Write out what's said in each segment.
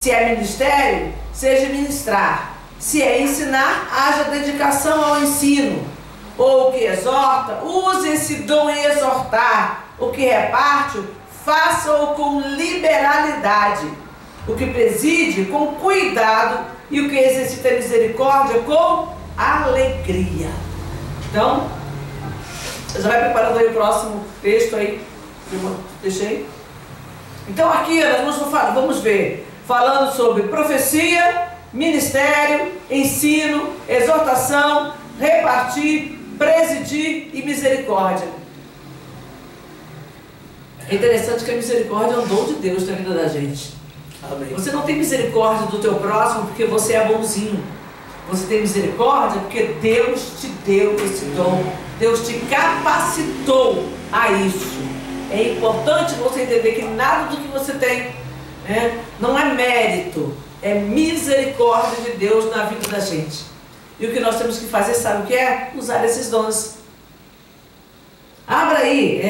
Se é ministério, seja ministrar. Se é ensinar, haja dedicação ao ensino. Ou o que exorta, use esse dom em exortar. O que reparte, faça-o com liberalidade. O que preside, com cuidado. E o que exercita misericórdia, com alegria. Então, você já vai preparando aí o próximo texto aí. Deixei. Então aqui nós vamos ver. Falando sobre profecia, ministério, ensino, exortação, repartir, presidir e misericórdia. É interessante que a misericórdia é um dom de Deus na vida da gente. Amém. Você não tem misericórdia do teu próximo porque você é bonzinho. Você tem misericórdia porque Deus te deu esse dom. Deus te capacitou a isso. É importante você entender que nada do que você tem não é mérito, é misericórdia de Deus na vida da gente. E o que nós temos que fazer, sabe o que é? Usar esses dons. Abra aí,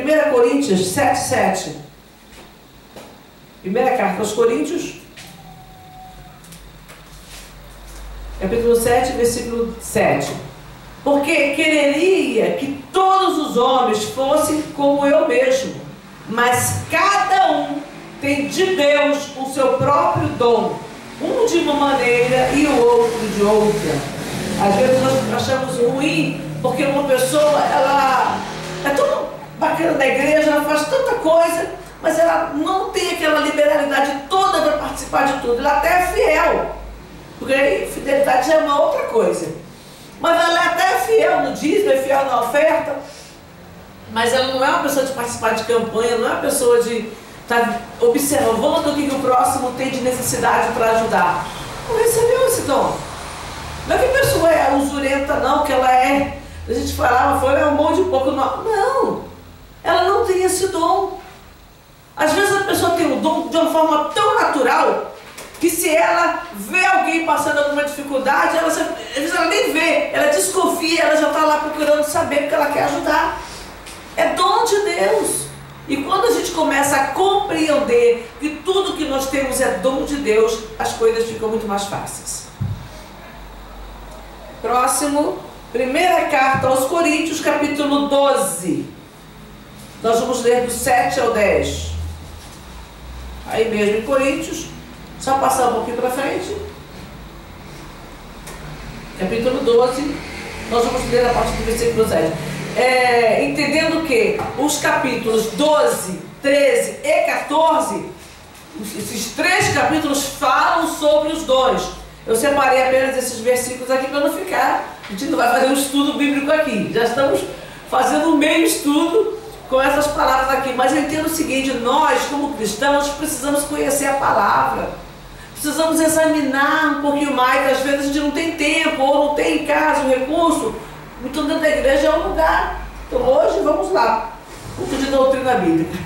1 Coríntios 7:7. Primeira carta aos Coríntios, capítulo 7, versículo 7. Porque quereria que todos os homens fossem como eu mesmo, mas cada um tem de Deus o seu próprio dom, um de uma maneira e o outro de outra. Às vezes nós achamos ruim porque uma pessoa, ela é tão bacana da igreja, ela faz tanta coisa, mas ela não tem aquela liberalidade toda para participar de tudo. Ela até é fiel, porque fidelidade já é uma outra coisa, mas ela até é fiel no dízimo, é fiel na oferta, mas ela não é uma pessoa de participar de campanha, não é uma pessoa de estar observando o que o próximo tem de necessidade para ajudar. Não recebeu esse dom. Não é que a pessoa é usurenta, não, que ela é, a gente falava, foi um monte de pouco, não, ela não tem esse dom. Às vezes a pessoa tem o dom de uma forma tão natural que se ela vê alguém passando alguma dificuldade, às vezes ela nem vê, ela desconfia, ela já está lá procurando saber porque ela quer ajudar. É dom de Deus. E quando a gente começa a compreender que tudo que nós temos é dom de Deus, as coisas ficam muito mais fáceis. Próximo, primeira carta aos Coríntios, capítulo 12. Nós vamos ler do 7 ao 10. Aí mesmo em Coríntios, só passar um pouquinho para frente. Capítulo 12, nós vamos ler a partir do versículo 7. Entendendo que os capítulos 12, 13 e 14, esses três capítulos falam sobre os dons. Eu separei apenas esses versículos aqui para não ficar, a gente não vai fazer um estudo bíblico aqui, já estamos fazendo um meio estudo com essas palavras aqui, mas eu entendo o seguinte: nós como cristãos precisamos conhecer a palavra, precisamos examinar um pouquinho mais. Às vezes a gente não tem tempo ou não tem em casa o recurso. Então dentro da igreja é um lugar. Então hoje vamos lá, culto de doutrina bíblica,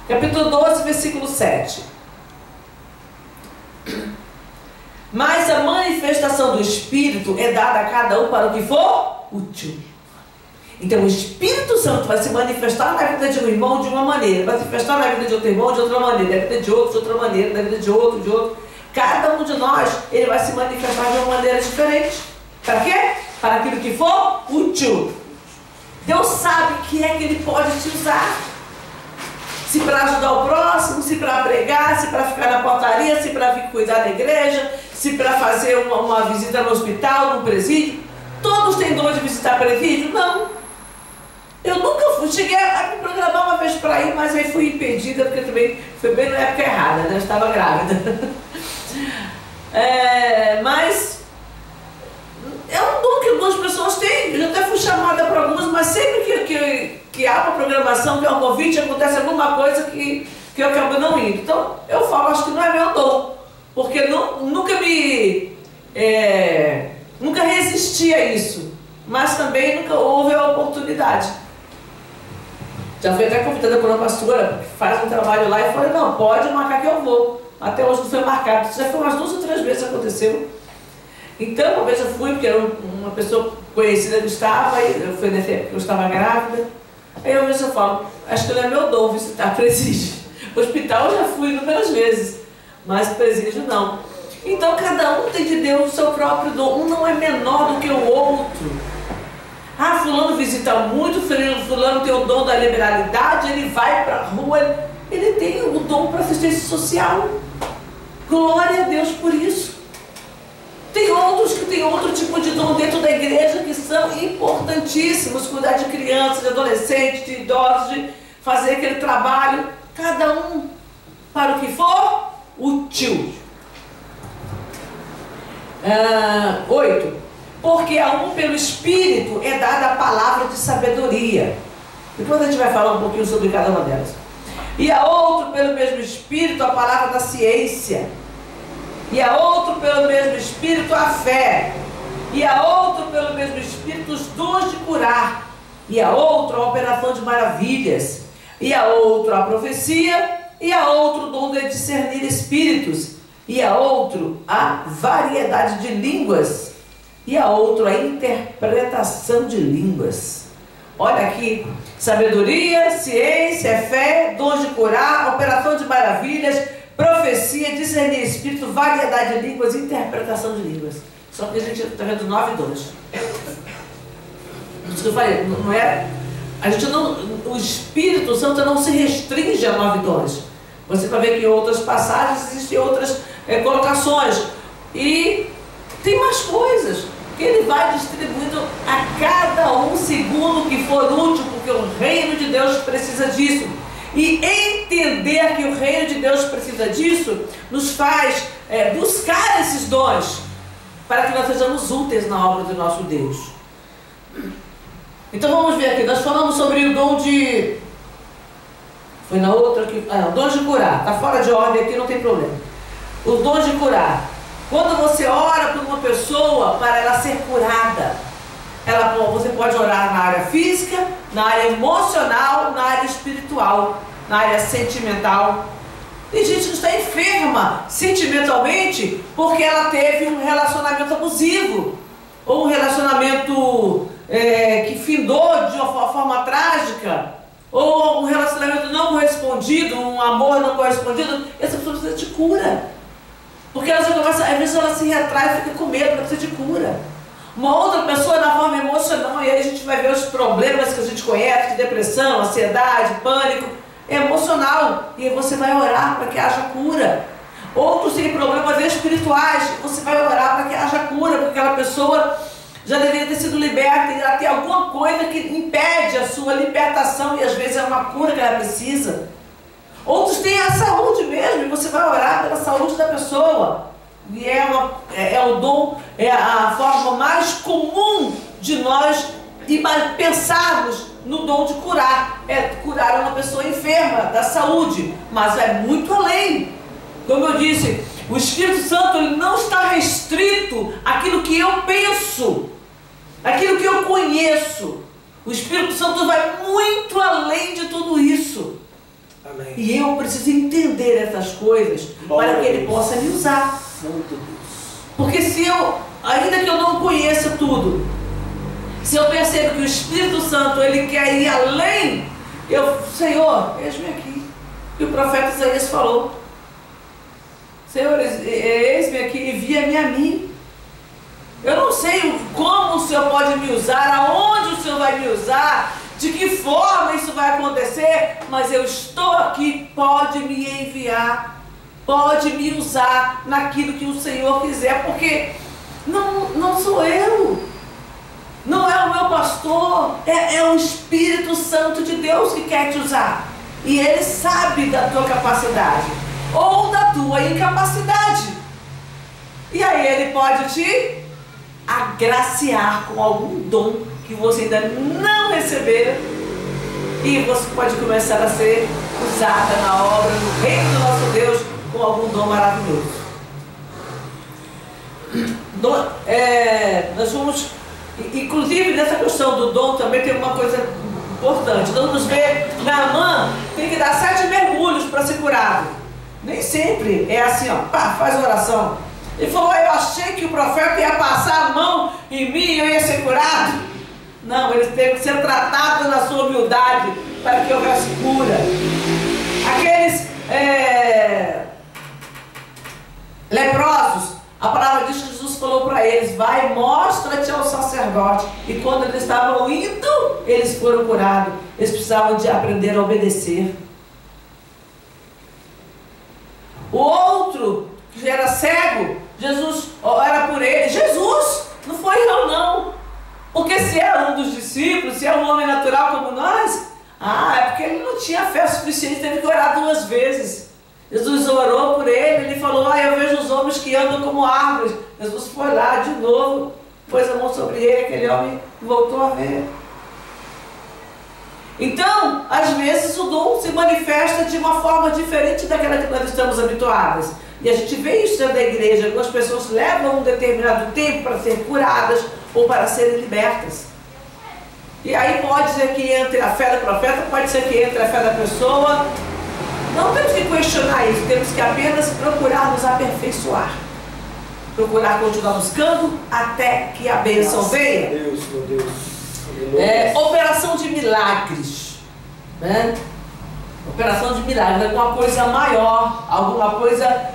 capítulo 12, versículo 7. Mas a manifestação do Espírito é dada a cada um para o que for útil. Então o Espírito Santo vai se manifestar na vida de um irmão de uma maneira, vai se manifestar na vida de outro irmão de outra maneira, na vida de outro de outra maneira, na vida de outro. Cada um de nós, ele vai se manifestar de uma maneira diferente. Para quê? Para aquilo que for útil. Deus sabe que é que Ele pode te usar. Se para ajudar o próximo, se para pregar, se para ficar na portaria, se para vir cuidar da igreja, se para fazer uma visita no hospital, no presídio. Todos têm dom de visitar presídio? Não. Eu nunca fui. Cheguei a me programar uma vez para ir, mas aí fui impedida, porque também foi bem na época errada, né? Eu estava grávida. Mas é um dom que algumas pessoas têm. Eu até fui chamada para algumas, mas sempre que há uma programação, que é um convite, acontece alguma coisa que eu acabo não indo. Então eu falo, acho que não é meu dom, porque nunca resisti a isso, mas também nunca houve a oportunidade. Já fui até convidada por uma pastora que faz um trabalho lá e falei, não, pode marcar que eu vou. Até hoje não foi marcado. Isso já foi umas 2 ou 3 vezes que aconteceu. Então, uma vez eu fui, porque era uma pessoa conhecida que estava, e eu fui nessa época que eu estava grávida. Aí uma vez eu falo, acho que não é meu dom visitar presídio. Hospital eu já fui inúmeras vezes, mas presídio não. Então cada um tem de Deus o seu próprio dom. Um não é menor do que o outro. Ah, fulano visita muito, fulano tem o dom da liberalidade, ele vai para a rua, ele tem o dom para assistência social. Glória a Deus por isso. Tem outros que têm outro tipo de dom dentro da igreja que são importantíssimos. Cuidar de crianças, de adolescentes, de idosos, de fazer aquele trabalho. Cada um para o que for útil. 8. Porque a um pelo Espírito é dada a palavra de sabedoria. Depois a gente vai falar um pouquinho sobre cada uma delas. E a outro pelo mesmo Espírito a palavra da ciência. E a outro pelo mesmo Espírito a fé. E a outro pelo mesmo Espírito os dons de curar. E a outro a operação de maravilhas. E a outro a profecia. E a outro o dom de discernir espíritos. E a outro a variedade de línguas. E a outro a interpretação de línguas. Olha aqui, sabedoria, ciência, fé, dons de curar, operação de maravilhas, profecia, discernir espírito, variedade de línguas, interpretação de línguas. Só que a gente está vendo 9 dons. Isso que eu falei, não é? A gente não, o Espírito Santo não se restringe a 9 dons. Você vai ver que em outras passagens existem outras colocações. E tem mais coisas que ele vai distribuindo a cada um segundo o que for útil, porque o reino de Deus precisa disso. E entender que o reino de Deus precisa disso nos faz buscar esses dons para que nós sejamos úteis na obra do nosso Deus. Então vamos ver aqui, nós falamos sobre o dom de... Foi na outra aqui, o dom de curar, está fora de ordem aqui, não tem problema. O dom de curar. Quando você ora por uma pessoa para ela ser curada, você pode orar na área física, na área emocional, na área espiritual, na área sentimental. Tem gente que está enferma sentimentalmente porque ela teve um relacionamento abusivo, ou um relacionamento que findou de uma forma trágica, ou um relacionamento não correspondido, um amor não correspondido. Essa pessoa precisa de cura. Porque ela já começa, às vezes ela se retrai e fica com medo, ela precisa de cura. Uma outra pessoa na forma emocional, e aí a gente vai ver os problemas que a gente conhece, de depressão, ansiedade, pânico, é emocional. E aí você vai orar para que haja cura. Outros têm problemas espirituais, você vai orar para que haja cura, porque aquela pessoa já deveria ter sido liberta, e ela tem alguma coisa que impede a sua libertação, e às vezes é uma cura que ela precisa. Outros têm a saúde mesmo, e você vai orar pela saúde da pessoa. E é o dom, é a forma mais comum de nós pensarmos no dom de curar. É curar uma pessoa enferma da saúde, mas é muito além. Como eu disse, o Espírito Santo ele não está restrito àquilo que eu penso, àquilo que eu conheço. O Espírito Santo vai muito além de tudo isso. Amém. E eu preciso entender essas coisas para que Ele possa me usar. Porque se eu, ainda que eu não conheça tudo, se eu percebo que o Espírito Santo ele quer ir além, Senhor, eis-me aqui. E o profeta Isaías falou: Senhor, eis-me aqui, envia-me a mim. Eu não sei como o Senhor pode me usar, aonde o Senhor vai me usar, de que forma isso vai acontecer, mas eu estou aqui, pode me enviar, pode me usar naquilo que o Senhor quiser, porque não sou eu, não é o meu pastor, é o Espírito Santo de Deus que quer te usar, e Ele sabe da tua capacidade, ou da tua incapacidade, e aí Ele pode te agraciar com algum dom que você ainda não recebeu, e você pode começar a ser usada na obra do reino do nosso Deus com algum dom maravilhoso. Nós vamos, inclusive nessa questão do dom também tem uma coisa importante. Nós vamos ver, Naamã tem que dar 7 mergulhos para ser curado. Nem sempre é assim, ó, pá, faz oração. Ele falou: eu achei que o profeta ia passar a mão em mim e eu ia ser curado. Não, ele teve que ser tratado na sua humildade para que houvesse cura. Aqueles leprosos, a palavra diz que Jesus falou para eles: vai, mostra-te ao sacerdote. E quando eles estavam indo, eles foram curados. Eles precisavam de aprender a obedecer. O outro, que era cego, Jesus era por ele. Jesus, não foi eu não. Porque se é um dos discípulos, se é um homem natural como nós, é porque ele não tinha fé suficiente, teve que orar 2 vezes. Jesus orou por ele, ele falou: eu vejo os homens que andam como árvores. Jesus foi lá de novo, pôs a mão sobre ele, aquele homem voltou a ver. Então, às vezes o dom se manifesta de uma forma diferente daquela que nós estamos habituadas. E a gente vê isso dentro da igreja. Algumas pessoas levam um determinado tempo para ser curadas ou para serem libertas. E aí pode ser que entre a fé do profeta, pode ser que entre a fé da pessoa. Não temos que questionar isso, temos que apenas procurar nos aperfeiçoar. Procurar continuar buscando até que a bênção venha. Meu Deus, meu Deus. Operação de milagres, né? Operação de milagres, alguma coisa maior, alguma coisa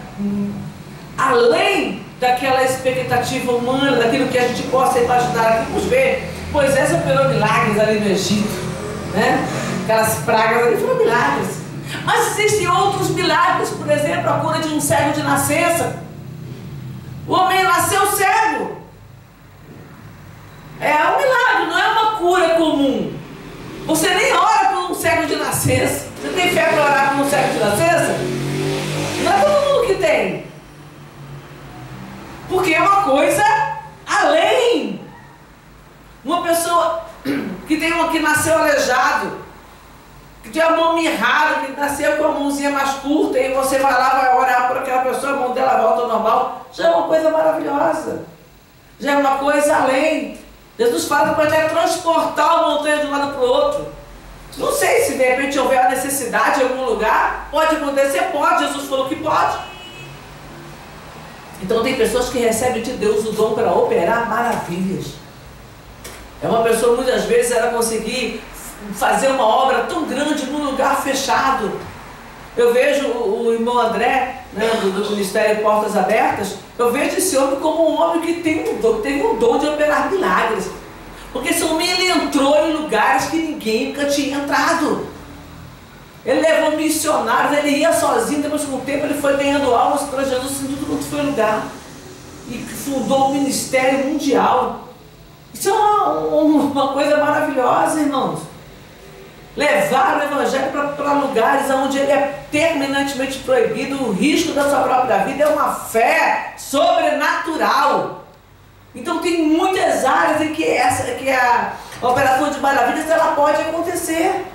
além daquela expectativa humana, daquilo que a gente possa imaginar. Aqui, vamos ver, Moisés operou milagres ali no Egito, né? Aquelas pragas ali foram milagres. Mas existem outros milagres, por exemplo, a cura de um cego de nascença. O homem nasceu cego. É um milagre, não é uma cura comum. Você nem ora por um cego de nascença. Você tem fé para orar por um cego de nascença? Não é todo mundo que tem. Porque é uma coisa além. Uma pessoa que nasceu aleijado, que tem a mão mirrada, que nasceu com a mãozinha mais curta, e você vai lá, vai orar por aquela pessoa, a mão dela volta ao normal, já é uma coisa maravilhosa. Já é uma coisa além. Jesus fala que pode até transportar a montanha de um lado para o outro. Não sei se de repente houver a necessidade em algum lugar. Pode acontecer? Pode. Jesus falou que pode. Então tem pessoas que recebem de Deus o dom para operar maravilhas. É uma pessoa, muitas vezes, ela conseguir fazer uma obra tão grande num lugar fechado. Eu vejo o irmão André, né, do Ministério Portas Abertas, eu vejo esse homem como um homem que teve um dom de operar milagres. Porque esse homem, ele entrou em lugares que ninguém nunca tinha entrado. Ele levou missionários, ele ia sozinho, depois com o tempo ele foi ganhando almas para Jesus em tudo quanto foi lugar. E fundou um ministério mundial. Isso é uma coisa maravilhosa, irmãos. Levar o evangelho para lugares onde ele é terminantemente proibido, o risco da sua própria vida, é uma fé sobrenatural. Então tem muitas áreas em que a operação de maravilhas ela pode acontecer.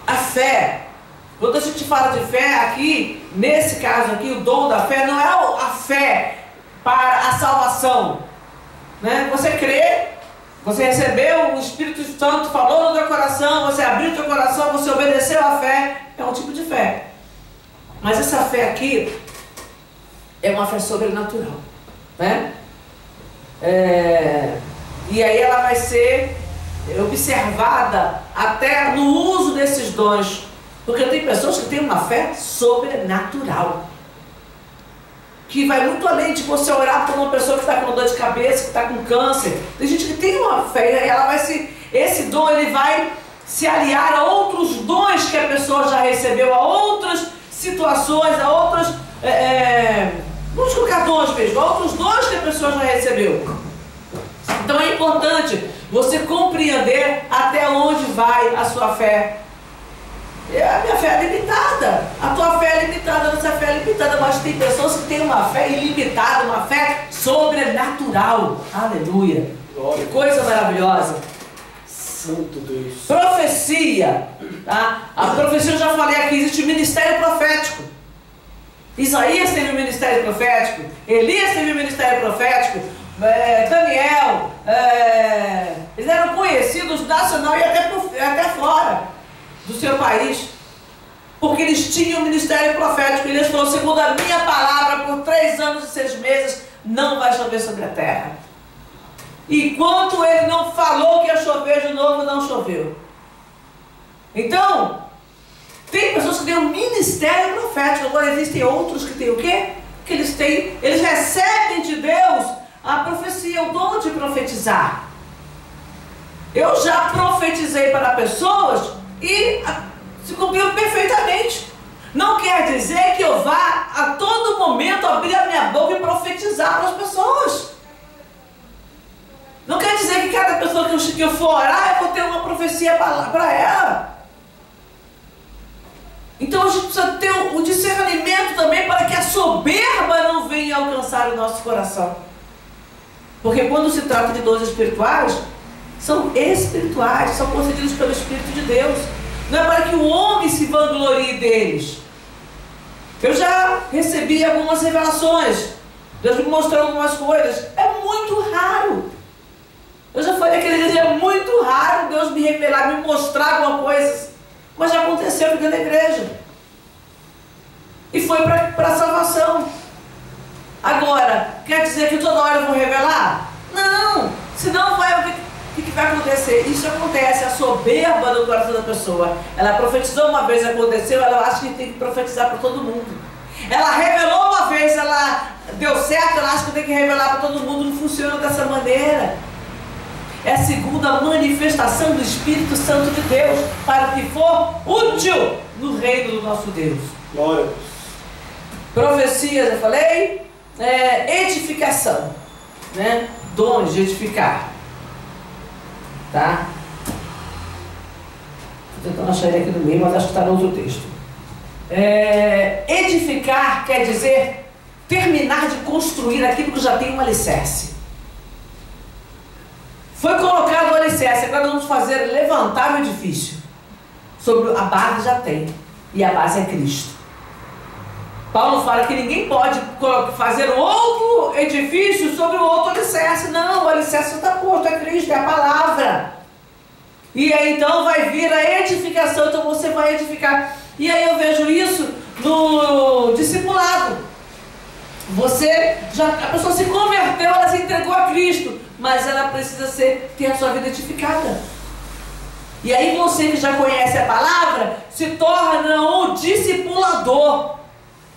A fé, quando a gente fala de fé aqui, nesse caso aqui, o dom da fé não é a fé para a salvação, né? Você crê, você recebeu, o Espírito Santo falou no teu coração, você abriu o teu coração, você obedeceu à fé, é um tipo de fé. Mas essa fé aqui é uma fé sobrenatural, né? E aí ela vai ser observada até no uso desses dons, porque tem pessoas que têm uma fé sobrenatural, que vai muito além de você orar por uma pessoa que está com dor de cabeça, que está com câncer. Tem gente que tem uma fé, esse dom ele vai se aliar a outros dons que a pessoa já recebeu, a outras situações, a outras, vamos colocar dons mesmo, a outros dons que a pessoa já recebeu. Então é importante você compreender até onde vai a sua fé. A minha fé é limitada, a tua fé é limitada, a nossa fé é limitada, mas tem pessoas que têm uma fé ilimitada, uma fé sobrenatural. Aleluia! Que coisa maravilhosa! Santo Deus! Profecia, tá? A profecia, eu já falei aqui, existe o ministério profético. Isaías teve o ministério profético, Elias teve o ministério profético, Daniel, eles eram conhecidos nacional e até fora do seu país, porque eles tinham o ministério profético. Elias falou: segundo a minha palavra, por 3 anos e 6 meses não vai chover sobre a terra. E enquanto ele não falou que ia chover de novo, não choveu. Então, Tem pessoas que têm um ministério profético. Agora existem outros que têm o quê? Que eles recebem de Deus a profecia, o dom de profetizar. Eu já profetizei para pessoas e se cumpriu perfeitamente. Não quer dizer que eu vá a todo momento abrir a minha boca e profetizar para as pessoas. Não quer dizer que cada pessoa que eu for orar, eu vou ter uma profecia para ela. Então a gente precisa ter o discernimento também para que a soberba não venha alcançar o nosso coração. Porque quando se trata de dons espirituais, são espirituais, são concedidos pelo Espírito de Deus. Não é para que o homem se vanglorie deles. Eu já recebi algumas revelações. Deus me mostrou algumas coisas. É muito raro. Eu já falei aquele dia, é muito raro Deus me revelar, me mostrar alguma coisa. Mas já aconteceu dentro da igreja. E foi para a salvação. Agora, quer dizer que toda hora eu vou revelar? Não. Senão o que vai acontecer? Isso acontece, a soberba do coração da pessoa. Ela profetizou uma vez, aconteceu, ela acha que tem que profetizar para todo mundo. Ela revelou uma vez, ela deu certo, ela acha que tem que revelar para todo mundo. Não funciona dessa maneira. É segundo a manifestação do Espírito Santo de Deus, para o que for útil no reino do nosso Deus. Glória. Profecias, eu falei. Edificação, né? Dons de edificar. Tá? Estou tentando achar ele aqui no meio, mas acho que está no outro texto. Edificar quer dizer terminar de construir aquilo que já tem um alicerce. Foi colocado o alicerce, agora vamos levantar o edifício. Sobre a base já tem, e a base é Cristo. Paulo fala que ninguém pode fazer outro edifício sobre o outro alicerce. Não, o alicerce está posto, é Cristo, é a palavra. E aí então vai vir a edificação, então você vai edificar. E aí eu vejo isso no discipulado. A pessoa se converteu, ela se entregou a Cristo, mas ela precisa ter a sua vida edificada. E aí você que já conhece a palavra, se torna um discipulador.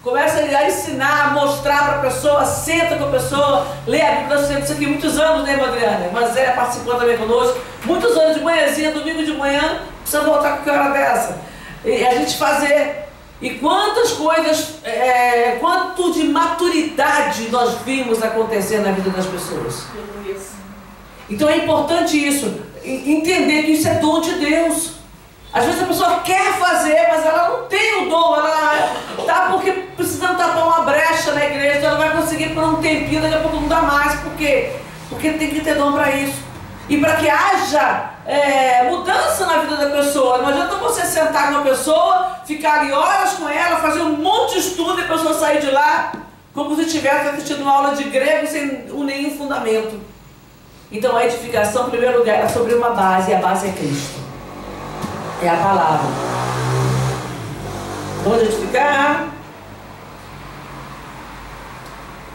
Começa a ensinar, a mostrar para a pessoa, senta com a pessoa, lê a Bíblia. Nós temos isso aqui muitos anos, né, Adriana? Mas ela participou também conosco. Muitos anos de manhãzinha, domingo de manhã, precisa voltar com que hora dessa? E a gente fazer. E quantas coisas, quanto de maturidade nós vimos acontecer na vida das pessoas. Então é importante isso, entender que isso é dom de Deus. Às vezes a pessoa quer fazer, mas ela não tem o dom, ela está porque precisando tapar uma brecha na igreja, então ela vai conseguir por um tempinho, daqui a pouco não dá mais. Por quê? Porque tem que ter dom para isso. E para que haja mudança na vida da pessoa, não adianta você sentar com uma pessoa, ficar ali horas com ela, fazer um monte de estudo e a pessoa sair de lá como se tivesse assistindo uma aula de grego sem nenhum fundamento. Então a edificação, em primeiro lugar, é sobre uma base, e a base é Cristo. É a palavra. Onde edificar?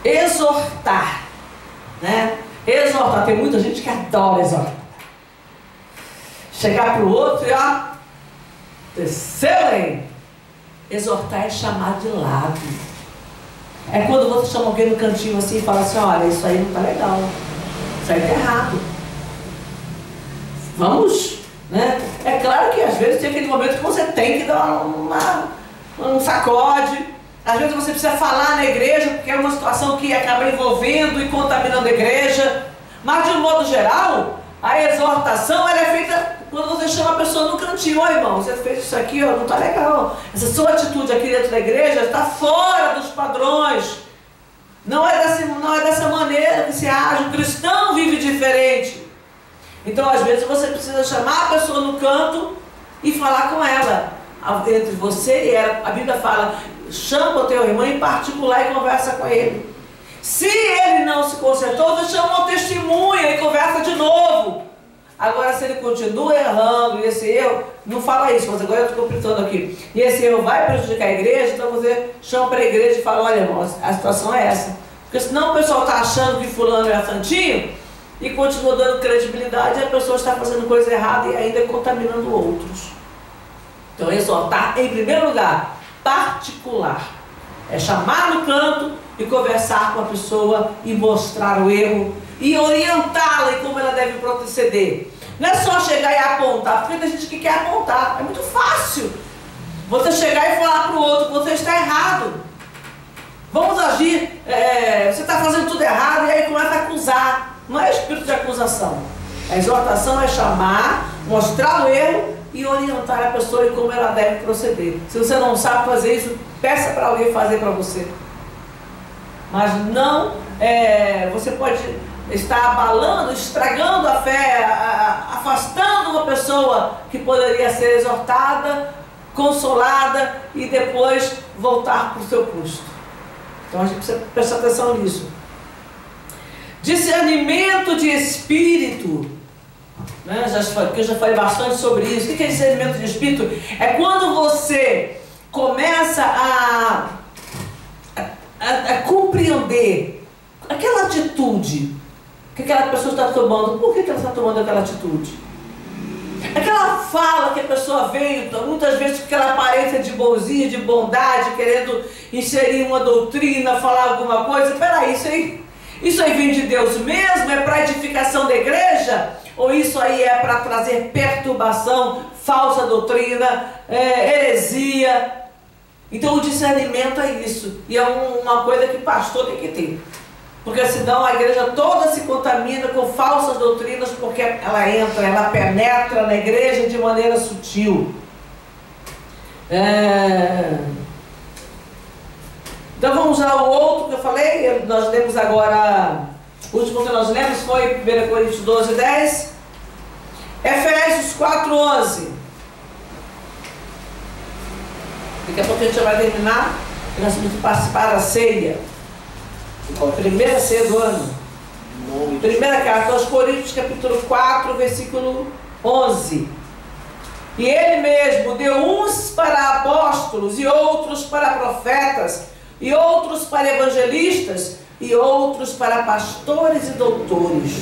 Exortar. Né? Exortar. Tem muita gente que adora exortar. Chegar para o outro e desceu aí. Exortar é chamar de lado. É quando você chama alguém no cantinho assim e fala assim: olha, isso aí não está legal. Isso aí está errado. Vamos. Né? É claro que às vezes tem aquele momento que você tem que dar um sacode. Às vezes você precisa falar na igreja, porque é uma situação que acaba envolvendo e contaminando a igreja. Mas de um modo geral, a exortação ela é feita quando você chama a pessoa no cantinho: ó, irmão, você fez isso aqui, ó, não está legal. Essa sua atitude aqui dentro da igreja está fora dos padrões. Não é dessa maneira que se age. O cristão vive diferente. Então, às vezes, você precisa chamar a pessoa no canto e falar com ela. Entre você e ela, a Bíblia fala: chama o teu irmão em particular e conversa com ele. Se ele não se consertou, você chama uma testemunha e conversa de novo. Agora, se ele continua errando, e esse erro, não fala isso, mas agora eu estou completando aqui, e esse erro vai prejudicar a igreja, então você chama para a igreja e fala: olha, irmão, a situação é essa. Porque senão o pessoal está achando que fulano é santinho e continua dando credibilidade, e a pessoa está fazendo coisa errada e ainda contaminando outros. Então, exortar, em primeiro lugar, particular. É chamar no canto e conversar com a pessoa e mostrar o erro e orientá-la em como ela deve proceder. Não é só chegar e apontar, porque tem gente que quer apontar. É muito fácil você chegar e falar para o outro que você está errado. Vamos agir, você está fazendo tudo errado, e aí começa a acusar. Não é espírito de acusação. A exortação é chamar, mostrar o erro e orientar a pessoa em como ela deve proceder. Se você não sabe fazer isso, peça para alguém fazer para você. Mas não, você pode estar abalando, estragando a fé, afastando uma pessoa que poderia ser exortada, consolada e depois voltar para o seu custo. Então a gente precisa prestar atenção nisso. Discernimento de espírito, né? Eu já falei bastante sobre isso. O que é discernimento de espírito? É quando você começa a compreender aquela atitude que aquela pessoa está tomando. Por que ela está tomando aquela atitude? Aquela fala que a pessoa veio, muitas vezes com aquela aparência de bonzinha, de bondade, querendo inserir uma doutrina, falar alguma coisa. Peraí, isso aí vem de Deus mesmo? É para edificação da igreja? Ou isso aí é para trazer perturbação, falsa doutrina, heresia? Então o discernimento é isso. E é uma coisa que o pastor tem que ter. Porque senão a igreja toda se contamina com falsas doutrinas, porque ela penetra na igreja de maneira sutil. Então vamos ao outro que eu falei. Nós lemos agora, o último que nós lemos foi 1 Coríntios 12, 10. Efésios 4, 11. Daqui a pouco a gente já vai terminar. Nós temos que participar da ceia. A primeira ceia do ano. Primeira carta aos Coríntios, capítulo 4, versículo 11. E ele mesmo deu uns para apóstolos, e outros para profetas, e outros para evangelistas, e outros para pastores e doutores.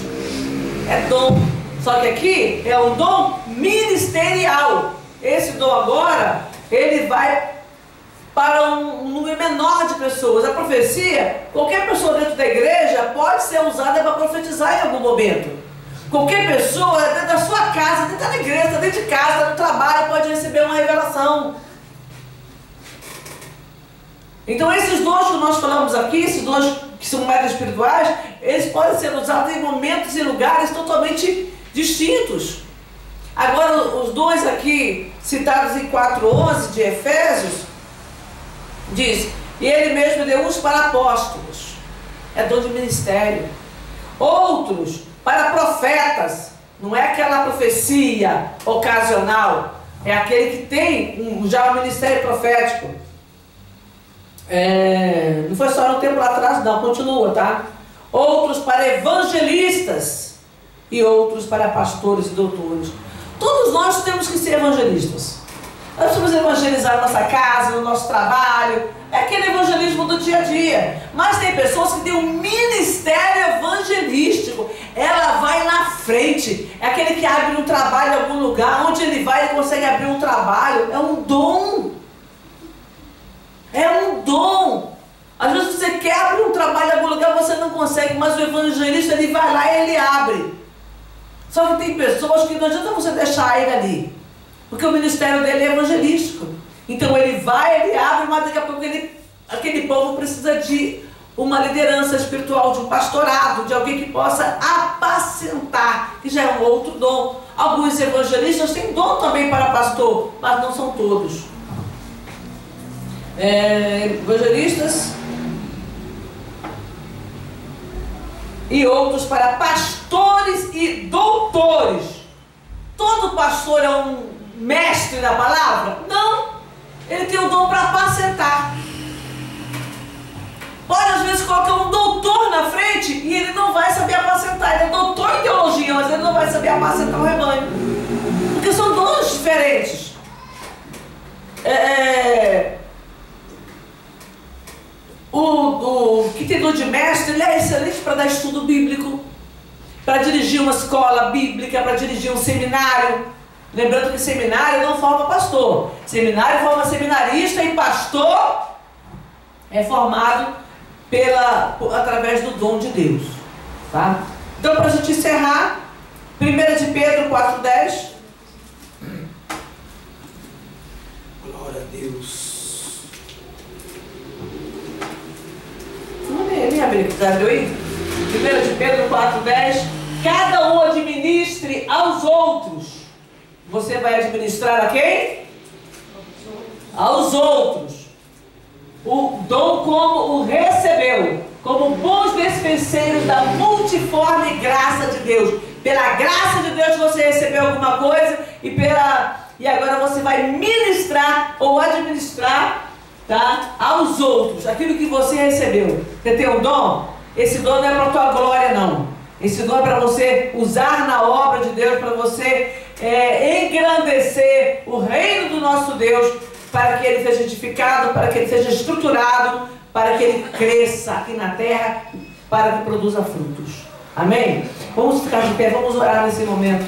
É dom. Só que aqui é um dom ministerial. Esse dom agora, ele vai para um número menor de pessoas. A profecia, qualquer pessoa dentro da igreja pode ser usada para profetizar em algum momento. Qualquer pessoa dentro da sua casa, dentro da igreja, dentro de casa, no trabalho, pode receber uma revelação. Então esses dons que nós falamos aqui, esses dons que são mais espirituais, eles podem ser usados em momentos e lugares totalmente distintos. Agora os dons aqui, citados em 4:11 de Efésios, diz: e ele mesmo deu uns para apóstolos, é dom de ministério, outros para profetas, não é aquela profecia ocasional, é aquele que tem já o ministério profético. Não foi só no tempo lá atrás, não, continua, tá? Outros para evangelistas e outros para pastores e doutores. Todos nós temos que ser evangelistas. Nós precisamos evangelizar na nossa casa, no nosso trabalho. É aquele evangelismo do dia a dia. Mas tem pessoas que têm um ministério evangelístico. Ela vai na frente. É aquele que abre um trabalho em algum lugar. Onde ele vai, ele consegue abrir um trabalho. É um dom. É um dom. Às vezes você quer abrir um trabalho em algum lugar, você não consegue. Mas o evangelista, ele vai lá e ele abre. Só que tem pessoas que não adianta você deixar ele ali. Porque o ministério dele é evangelístico. Então ele vai, ele abre, mas daqui a pouco aquele povo precisa de uma liderança espiritual, de um pastorado, de alguém que possa apacentar, que já é um outro dom. Alguns evangelistas têm dom também para pastor, mas não são todos. Evangelistas e outros para pastores e doutores. Todo pastor é um mestre da palavra? Não. Ele tem o dom para apacentar. Pode às vezes colocar um doutor na frente e ele não vai saber apacentar. Ele é doutor em teologia, mas ele não vai saber apacentar o rebanho. Porque são dons diferentes. O que tem dom de mestre, ele é excelente para dar estudo bíblico, para dirigir uma escola bíblica, para dirigir um seminário. Lembrando que seminário não forma pastor. Seminário forma seminarista e pastor é formado através do dom de Deus. Tá? Então, para a gente encerrar, 1 de Pedro 4,10. Glória a Deus. Me abre aqui, tá aí? 1 de Pedro 4,10. Cada um administre aos outros. Você vai administrar a quem? Aos outros. O dom como o recebeu, como bons despenseiros da multiforme graça de Deus. Pela graça de Deus você recebeu alguma coisa e agora você vai ministrar ou administrar, tá, aos outros aquilo que você recebeu. Você tem um dom? Esse dom não é para a tua glória, não. Esse dom é para você usar na obra de Deus, para você engrandecer o reino do nosso Deus, para que ele seja edificado, para que ele seja estruturado, para que ele cresça aqui na terra, para que produza frutos. Amém? Vamos ficar de pé, vamos orar nesse momento.